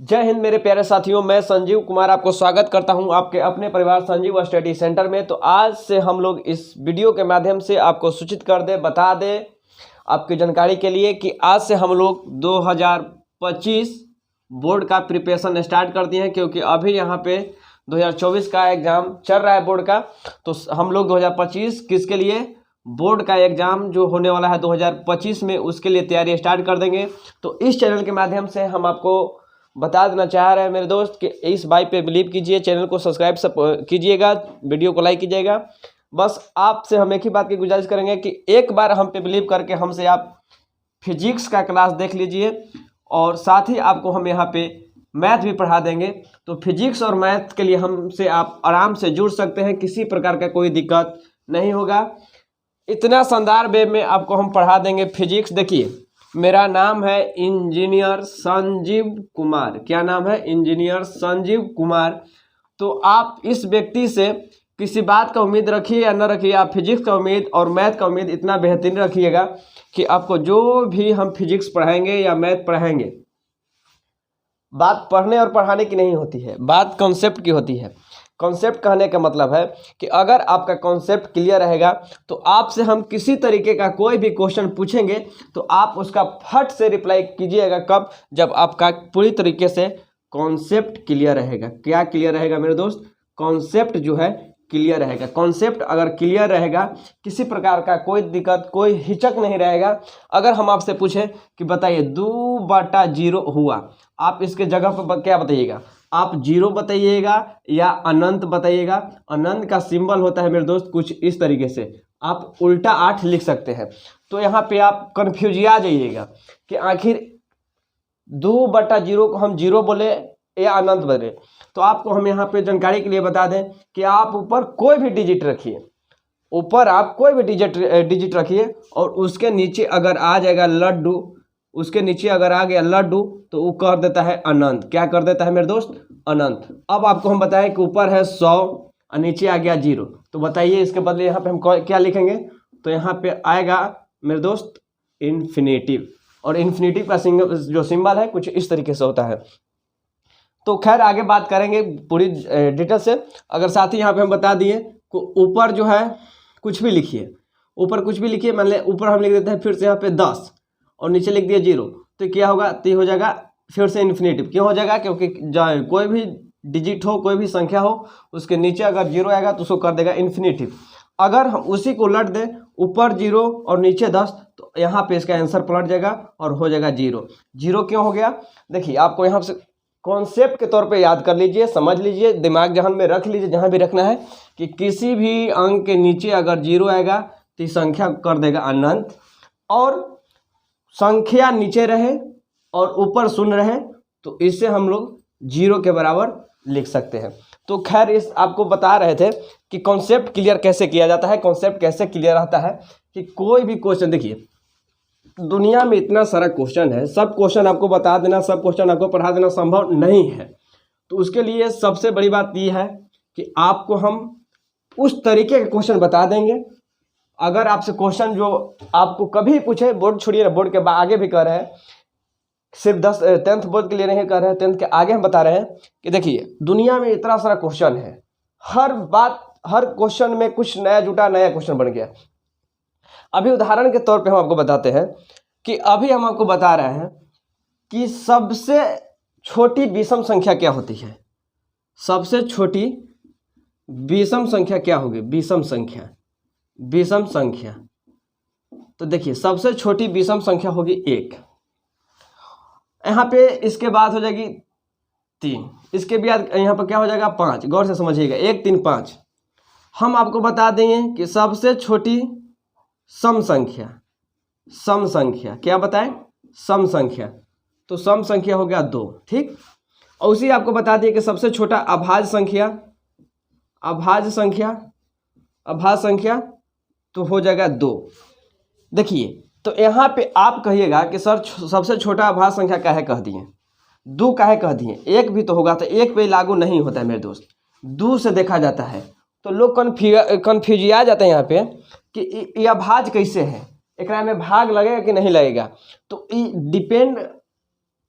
जय हिंद मेरे प्यारे साथियों, मैं संजीव कुमार आपको स्वागत करता हूं आपके अपने परिवार संजीव स्टडी सेंटर में। तो आज से हम लोग इस वीडियो के माध्यम से आपको सूचित कर दे, बता दे आपकी जानकारी के लिए कि आज से हम लोग 2025 बोर्ड का प्रिपरेशन स्टार्ट कर दिए हैं, क्योंकि अभी यहाँ पे 2024 का एग्ज़ाम चल रहा है बोर्ड का। तो हम लोग 2025 किसके लिए, बोर्ड का एग्ज़ाम जो होने वाला है 2025 में, उसके लिए तैयारी स्टार्ट कर देंगे। तो इस चैनल के माध्यम से हम आपको बता देना चाह रहे हैं मेरे दोस्त कि इस बात पे बिलीव कीजिए, चैनल को सब्सक्राइब कीजिएगा, वीडियो को लाइक कीजिएगा। बस आपसे हम एक ही बात की गुजारिश करेंगे कि एक बार हम पे बिलीव करके हमसे आप फिजिक्स का क्लास देख लीजिए, और साथ ही आपको हम यहाँ पे मैथ भी पढ़ा देंगे। तो फिजिक्स और मैथ के लिए हमसे आप आराम से जुड़ सकते हैं, किसी प्रकार का कोई दिक्कत नहीं होगा। इतना शानदार वे में आपको हम पढ़ा देंगे फिजिक्स। देखिए, मेरा नाम है इंजीनियर संजीव कुमार। क्या नाम है? इंजीनियर संजीव कुमार। तो आप इस व्यक्ति से किसी बात का उम्मीद रखिए या न रखिए, आप फिजिक्स का उम्मीद और मैथ का उम्मीद इतना बेहतरीन रखिएगा कि आपको जो भी हम फिजिक्स पढ़ाएंगे या मैथ पढ़ाएंगे, बात पढ़ने और पढ़ाने की नहीं होती है, बात कॉन्सेप्ट की होती है। कॉन्सेप्ट कहने का मतलब है कि अगर आपका कॉन्सेप्ट क्लियर रहेगा तो आपसे हम किसी तरीके का कोई भी क्वेश्चन पूछेंगे तो आप उसका फट से रिप्लाई कीजिएगा। कब? जब आपका पूरी तरीके से कॉन्सेप्ट क्लियर रहेगा। क्या क्लियर रहेगा मेरे दोस्त? कॉन्सेप्ट जो है क्लियर रहेगा। कॉन्सेप्ट अगर क्लियर रहेगा, किसी प्रकार का कोई दिक्कत, कोई हिचक नहीं रहेगा। अगर हम आपसे पूछें कि बताइए 2/0 हुआ, आप इसके जगह पर क्या बताइएगा? आप 0 बताइएगा या अनंत बताइएगा। अनंत का सिंबल होता है मेरे दोस्त कुछ इस तरीके से, आप उल्टा 8 लिख सकते हैं। तो यहाँ पे आप कन्फ्यूजिया जाइएगा कि आखिर 2/0 को हम 0 बोले या अनंत बोले। तो आपको हम यहाँ पे जानकारी के लिए बता दें कि आप ऊपर कोई भी डिजिट रखिए, ऊपर आप कोई भी डिजिट रखिए, और उसके नीचे अगर आ जाएगा लड्डू, उसके नीचे अगर आ गया लड्डू तो वो कर देता है अनंत। क्या कर देता है मेरे दोस्त? अनंत। अब आपको हम बताएं कि ऊपर है 100 और नीचे आ गया 0, तो बताइए इसके बदले यहाँ पे हम क्या लिखेंगे? तो यहाँ पे आएगा मेरे दोस्त इन्फिनेटिव, और इन्फिनेटिव का जो सिंबल है कुछ इस तरीके से होता है। तो खैर आगे बात करेंगे पूरी डिटेल से। अगर साथ ही यहाँ पे हम बता दिए ऊपर जो है कुछ भी लिखिए, ऊपर कुछ भी लिखिए, मान लें ऊपर हम लिख देते हैं फिर से यहाँ पे 10 और नीचे लिख दिया 0, तो क्या होगा? तो हो जाएगा फिर से इन्फिनेटिव। क्यों हो जाएगा? क्योंकि कोई भी डिजिट हो, कोई भी संख्या हो, उसके नीचे अगर 0 आएगा तो उसको कर देगा इन्फिनेटिव। अगर हम उसी को उलट दें, ऊपर 0 और नीचे 10, तो यहाँ पे इसका आंसर पलट जाएगा और हो जाएगा 0। 0 क्यों हो गया? देखिए, आपको यहाँ से कॉन्सेप्ट के तौर पे याद कर लीजिए, समझ लीजिए, दिमाग जहन में रख लीजिए जहाँ भी रखना है, कि किसी भी अंक के नीचे अगर 0 आएगा तो संख्या कर देगा अनंत, और संख्या नीचे रहे और ऊपर शून्य रहे तो इससे हम लोग 0 के बराबर लिख सकते हैं। तो खैर इस आपको बता रहे थे कि कॉन्सेप्ट क्लियर कैसे किया जाता है, कॉन्सेप्ट कैसे क्लियर रहता है कि कोई भी क्वेश्चन, देखिए दुनिया में इतना सारा क्वेश्चन है, सब क्वेश्चन आपको बता देना, सब क्वेश्चन आपको पढ़ा देना संभव नहीं है। तो उसके लिए सबसे बड़ी बात यह है कि आपको हम उस तरीके के क्वेश्चन बता देंगे। अगर आपसे क्वेश्चन जो आपको कभी पूछे, बोर्ड छोड़िए ना, बोर्ड के आगे भी कर रहे हैं, सिर्फ 10th बोर्ड के लिए नहीं कर रहे हैं, 10th के आगे हम बता रहे हैं कि देखिए दुनिया में इतना सारा क्वेश्चन है, हर बात, हर क्वेश्चन में कुछ नया जुटा, नया क्वेश्चन बन गया। अभी उदाहरण के तौर पे हम आपको बताते हैं कि अभी हम आपको बता रहे हैं कि सबसे छोटी विषम संख्या क्या होती है। सबसे छोटी विषम संख्या क्या होगी? विषम संख्या, विषम संख्या। तो देखिए सबसे छोटी विषम संख्या होगी 1, यहाँ पे इसके बाद हो जाएगी 3, इसके बाद यहाँ पर क्या हो जाएगा? 5। गौर से समझिएगा, 1 3 5। हम आपको बता देंगे कि सबसे छोटी सम संख्या, सम संख्या क्या बताएं? सम संख्या। तो सम संख्या हो गया 2, ठीक। और उसी आपको बता दिए कि सबसे छोटा अभाज्य संख्या, अभाज्य संख्या, अभाज्य संख्या तो हो जाएगा 2। देखिए, तो यहाँ पे आप कहिएगा कि सर सबसे छोटा अभाज्य संख्या काहे कह दिए, 2 काहे कह दिए? 1 भी तो होगा, तो 1 पे लागू नहीं होता है मेरे दोस्त, 2 से देखा जाता है। तो लोग कन्फ्यूजिया जाते हैं यहाँ पे कि ये अभाज्य कैसे है, एकरा में भाग लगेगा कि नहीं लगेगा। तो डिपेंड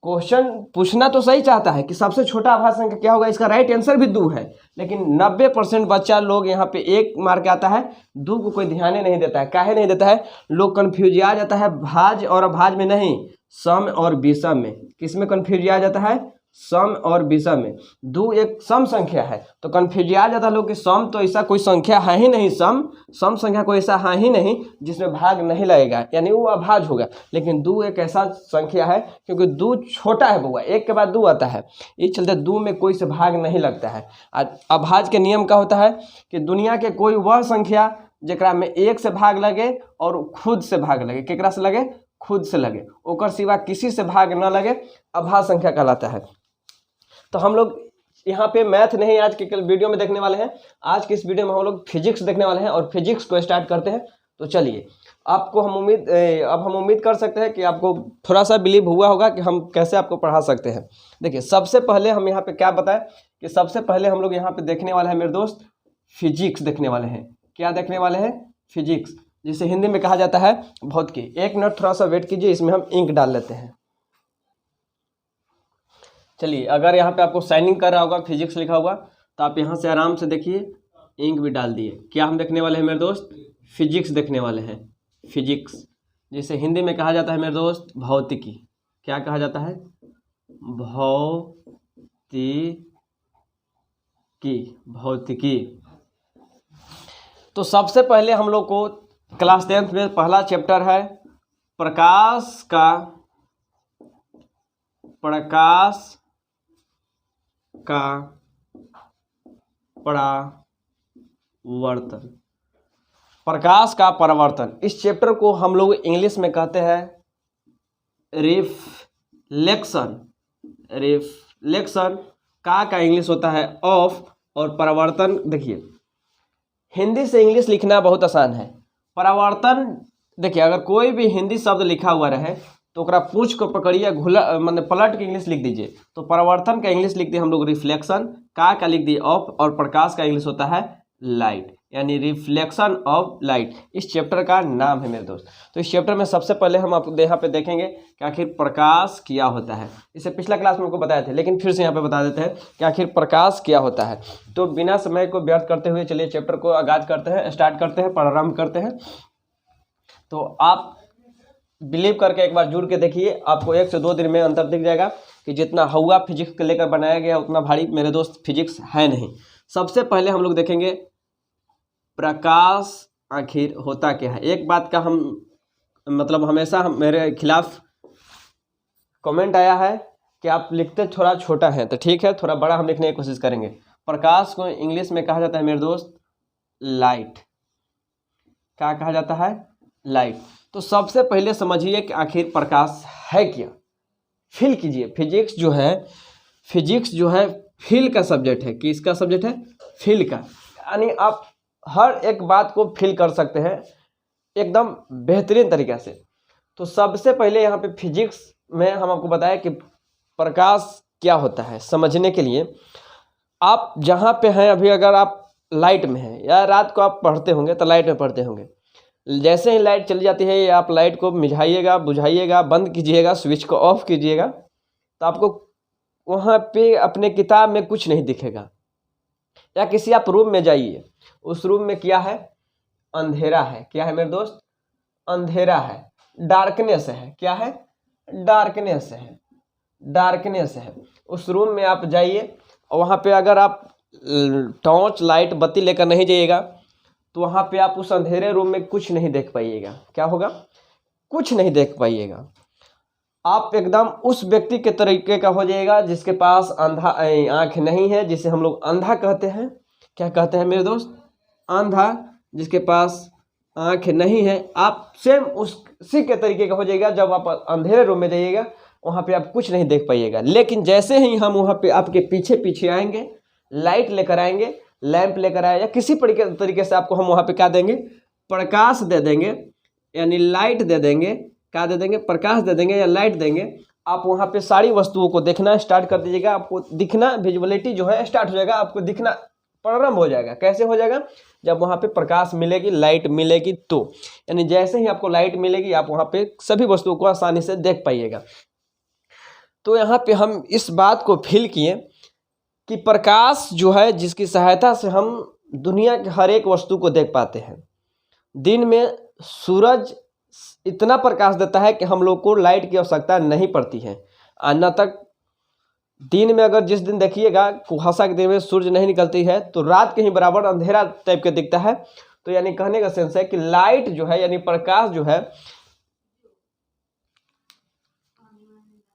क्वेश्चन पूछना तो सही चाहता है कि सबसे छोटा आभाज्य संख्या क्या होगा, इसका राइट आंसर भी 2 है, लेकिन 90% बच्चा लोग यहाँ पे 1 मार्क आता है, 2 को कोई ध्यान ही नहीं देता है। काहे नहीं देता है, लोग कन्फ्यूज आ जाता है भाज्य और अभाज्य में, नहीं सम और विषम में। किस में कन्फ्यूज आ जाता है, सम और विषम में। 2 एक सम संख्या है तो कन्फ्यूज आ जाता है लोग कि सम तो ऐसा कोई संख्या है ही नहीं, सम संख्या कोई ऐसा है ही नहीं जिसमें भाग नहीं लगेगा, यानी वो अभाज्य होगा। लेकिन 2 एक ऐसा संख्या है क्योंकि 2 छोटा है बउआ, 1 के बाद 2 आता है, इस चलते 2 में कोई से भाग नहीं लगता है। अभाज्य के नियम का होता है कि दुनिया के कोई वह संख्या जरा में 1 से भाग लगे और खुद से भाग लगे, केकरा से लगे, खुद से लगे, ओकर सिवा किसी से भाग न लगे, अभाज्य संख्या कहलाता है। तो हम लोग यहाँ पे मैथ नहीं आज के वीडियो में देखने वाले हैं, आज के इस वीडियो में हम लोग फिजिक्स देखने वाले हैं और फिजिक्स को स्टार्ट करते हैं। तो चलिए, आपको हम उम्मीद कर सकते हैं कि आपको थोड़ा सा बिलीव हुआ होगा कि हम कैसे आपको पढ़ा सकते हैं। देखिए, सबसे पहले हम यहाँ पे क्या बताएं कि सबसे पहले हम लोग यहाँ पे देखने वाले हैं मेरे दोस्त, फिजिक्स देखने वाले हैं। क्या देखने वाले हैं, फिजिक्स, जिसे हिंदी में कहा जाता है भौतिकी। 1 मिनट थोड़ा सा वेट कीजिए, इसमें हम इंक डाल लेते हैं। चलिए, अगर यहाँ पे आपको साइनिंग कर रहा होगा, फिजिक्स लिखा हुआ, तो आप यहाँ से आराम से देखिए, इंक भी डाल दिए। क्या हम देखने वाले हैं मेरे दोस्त, फिजिक्स देखने वाले हैं। फिजिक्स, जिसे हिंदी में कहा जाता है मेरे दोस्त भौतिकी। क्या कहा जाता है, भौतिकी। तो सबसे पहले हम लोग को क्लास 10th में पहला चैप्टर है प्रकाश का परावर्तन। प्रकाश का परावर्तन, इस चैप्टर को हम लोग इंग्लिश में कहते हैं रिफ्लेक्शन का इंग्लिश होता है ऑफ, और परावर्तन, देखिए हिंदी से इंग्लिश लिखना बहुत आसान है। परावर्तन, देखिए अगर कोई भी हिंदी शब्द लिखा हुआ रहे तो ओकरा पूछ को पकड़िए, मतलब पलट के इंग्लिश लिख दीजिए। तो परावर्तन का इंग्लिश लिख दिए हम लोग रिफ्लेक्शन, का लिख दिए ऑफ, और प्रकाश का इंग्लिश होता है लाइट, यानी रिफ्लेक्शन ऑफ लाइट। इस चैप्टर का नाम है मेरे दोस्त। तो इस चैप्टर में सबसे पहले हम आपको यहाँ पे देखेंगे कि आखिर प्रकाश क्या होता है। इसे पिछला क्लास में आपको बताए थे, लेकिन फिर से यहाँ पे बता देते हैं कि आखिर प्रकाश क्या होता है। तो बिना समय को व्यर्थ करते हुए चलिए चैप्टर को आगाज करते हैं, स्टार्ट करते हैं, प्रारंभ करते हैं। तो आप बिलीव करके एक बार जुड़ के देखिए, आपको 1 से 2 दिन में अंतर दिख जाएगा कि जितना हवा फिजिक्स को लेकर बनाया गया उतना भारी मेरे दोस्त फिजिक्स है नहीं। सबसे पहले हम लोग देखेंगे प्रकाश आखिर होता क्या है। एक बात का हम मतलब हमेशा मेरे खिलाफ कमेंट आया है कि आप लिखते थोड़ा छोटा है, तो ठीक है, थोड़ा बड़ा हम लिखने की कोशिश करेंगे। प्रकाश को इंग्लिश में कहा जाता है मेरे दोस्त लाइट। क्या कहा जाता है, लाइट। तो सबसे पहले समझिए कि आखिर प्रकाश है क्या, फील कीजिए। फिजिक्स जो है फील का सब्जेक्ट है। किसका सब्जेक्ट है, फील का, यानी आप हर एक बात को फील कर सकते हैं एकदम बेहतरीन तरीके से। तो सबसे पहले यहाँ पे फिजिक्स में हम आपको बताया कि प्रकाश क्या होता है। समझने के लिए आप जहाँ पे हैं अभी, अगर आप लाइट में हैं या रात को आप पढ़ते होंगे तो लाइट में पढ़ते होंगे, जैसे ही लाइट चली जाती है या आप लाइट को मिझाइएगा, बुझाइएगा, बंद कीजिएगा, स्विच को ऑफ कीजिएगा, तो आपको वहाँ पे अपने किताब में कुछ नहीं दिखेगा। या किसी आप रूम में जाइए, उस रूम में क्या है, अंधेरा है। क्या है मेरे दोस्त, अंधेरा है, डार्कनेस है। क्या है, डार्कनेस है। उस रूम में आप जाइए और वहाँ पे अगर आप टॉर्च लाइट बत्ती लेकर नहीं जाइएगा तो वहाँ पे आप उस अंधेरे रूम में कुछ नहीं देख पाइएगा। क्या होगा, कुछ नहीं देख पाइएगा। आप एकदम उस व्यक्ति के तरीके का हो जाएगा जिसके पास अंधा आँख नहीं है, जिसे हम लोग अंधा कहते हैं। क्या कहते हैं मेरे दोस्त, अंधा, जिसके पास आँख नहीं है। आप सेम उसी के तरीके का हो जाएगा। जब आप अंधेरे रूम में जाइएगा वहाँ पे आप कुछ नहीं देख पाइएगा। लेकिन जैसे ही हम वहाँ पे आपके पीछे पीछे आएंगे, लाइट लेकर आएंगे, लैंप लेकर आए या किसी तरीके से आपको हम वहाँ पे क्या देंगे, प्रकाश दे देंगे, यानी लाइट दे देंगे। क्या दे देंगे, प्रकाश दे देंगे या लाइट देंगे। आप वहाँ पे सारी वस्तुओं को देखना स्टार्ट कर दीजिएगा। आपको दिखना, विजुअलिटी जो है स्टार्ट हो जाएगा, आपको दिखना प्रारंभ हो जाएगा। कैसे हो जाएगा, जब वहाँ पे प्रकाश मिलेगी, लाइट मिलेगी तो, यानी जैसे ही आपको लाइट मिलेगी आप वहाँ पे सभी वस्तुओं को आसानी से देख पाइएगा। तो यहाँ पे हम इस बात को फील किए कि प्रकाश जो है जिसकी सहायता से हम दुनिया के हर एक वस्तु को देख पाते हैं। दिन में सूरज इतना प्रकाश देता है कि हम लोग को लाइट की आवश्यकता नहीं पड़ती है। अन्य तक दिन में अगर जिस दिन देखिएगा कुहासा के दिन में सूरज नहीं निकलती है तो रात के ही बराबर अंधेरा टाइप के दिखता है। तो यानी कहने का सेंस है कि लाइट जो है यानी प्रकाश जो है